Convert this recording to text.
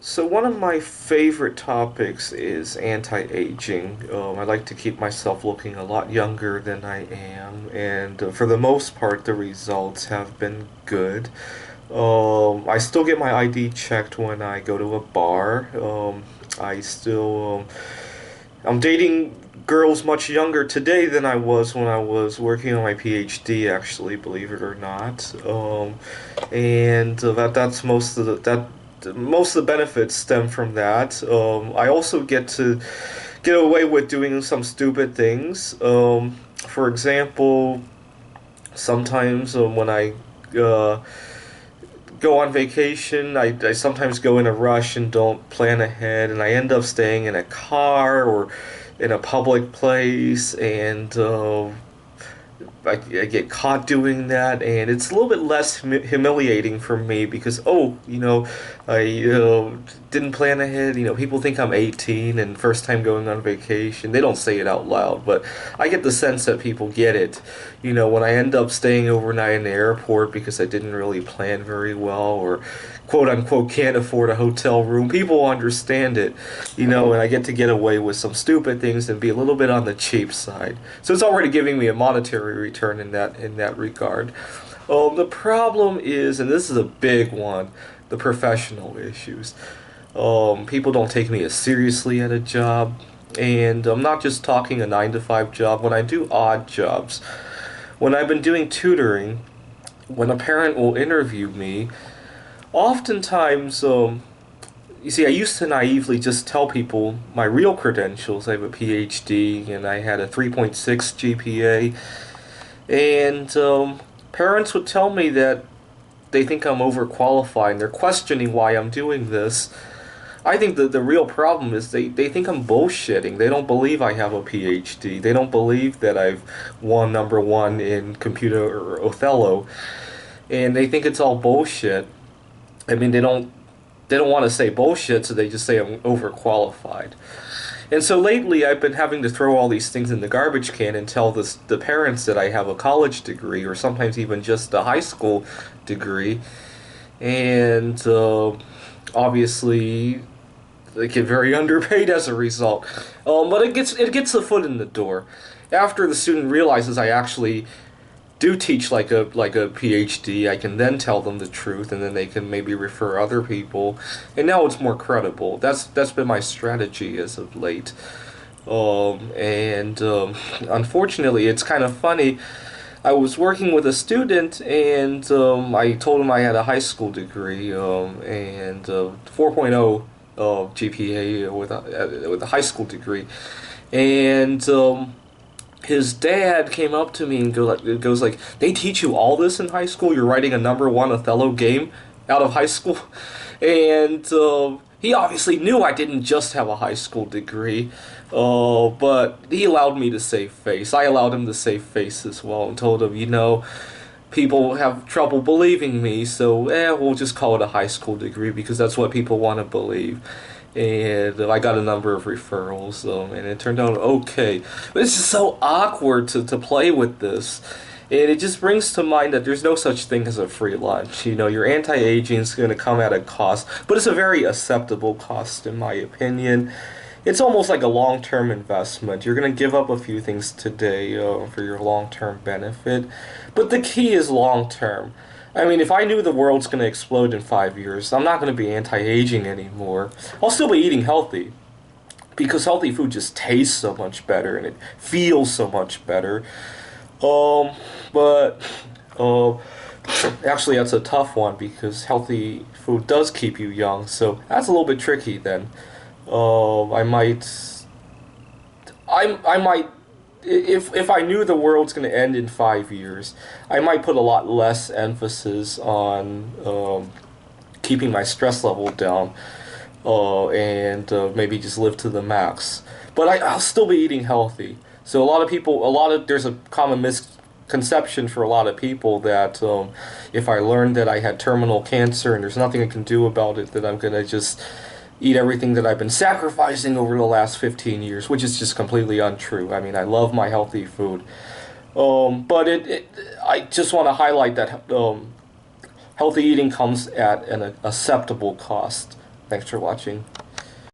So one of my favorite topics is anti-aging. I like to keep myself looking a lot younger than I am, and for the most part, the results have been good. I still get my ID checked when I go to a bar. I still, I'm dating girls much younger today than I was when I was working on my PhD, actually, believe it or not. And that's most of the benefits stem from that. I also get away with doing some stupid things. For example, sometimes when I uh, go on vacation, I sometimes go in a rush and don't plan ahead, and I end up staying in a car or in a public place, and I get caught doing that, and it's a little bit less humiliating for me because, I didn't plan ahead. People think I'm 18 and first time going on vacation. They don't say it out loud, but I get the sense that people get it. When I end up staying overnight in the airport because I didn't really plan very well or quote unquote can't afford a hotel room, people understand it, and I get away with some stupid things and be a little bit on the cheap side. So it's already giving me a monetary return in that regard. The problem is, and this is a big one, the professional issues. People don't take me as seriously at a job, and I'm not just talking a 9 to 5 job. When I do odd jobs, when I've been doing tutoring, when a parent will interview me, oftentimes, you see, I used to naively just tell people my real credentials. I have a PhD and I had a 3.6 GPA. And parents would tell me that they think I'm overqualified and they're questioning why I'm doing this. I think that the real problem is they think I'm bullshitting. They don't believe I have a PhD. They don't believe that I've won number one in computer or Othello. And they think it's all bullshit. I mean, they don't want to say bullshit, so they just say I'm overqualified. And so lately, I've been having to throw all these things in the garbage can and tell the parents that I have a college degree or sometimes even just a high school degree. And obviously, they get very underpaid as a result. But it gets the foot in the door. After the student realizes I actually do teach like a PhD, I can then tell them the truth, and then they can maybe refer other people, and now it's more credible. That's been my strategy as of late. And Unfortunately, it's kind of funny. I was working with a student, and I told him I had a high school degree and 4.0 GPA with a high school degree, and his dad came up to me and goes like, "They teach you all this in high school? You're writing a number one Othello game out of high school?" And he obviously knew I didn't just have a high school degree, but he allowed me to save face. I allowed him to save face as well and told him, people have trouble believing me, so we'll just call it a high school degree because that's what people want to believe. And I got a number of referrals, and it turned out okay. But it's just so awkward to play with this. And it just brings to mind that there's no such thing as a free lunch. Your anti-aging is going to come at a cost, but it's a very acceptable cost in my opinion. It's almost like a long-term investment. You're going to give up a few things today for your long-term benefit, but the key is long-term. I mean, if I knew the world's going to explode in 5 years, I'm not going to be anti-aging anymore. I'll still be eating healthy because healthy food just tastes so much better and it feels so much better. Um, but uh, Actually, that's a tough one because healthy food does keep you young, so that's a little bit tricky then. I might I might if I knew the world's going to end in 5 years, I might put a lot less emphasis on keeping my stress level down, and maybe just live to the max. But I'll still be eating healthy. So there's a common misconception for a lot of people that if I learned that I had terminal cancer and there's nothing I can do about it, that I'm gonna just eat everything that I've been sacrificing over the last 15 years, which is just completely untrue. I mean, I love my healthy food. But I just want to highlight that healthy eating comes at an acceptable cost. Thanks for watching.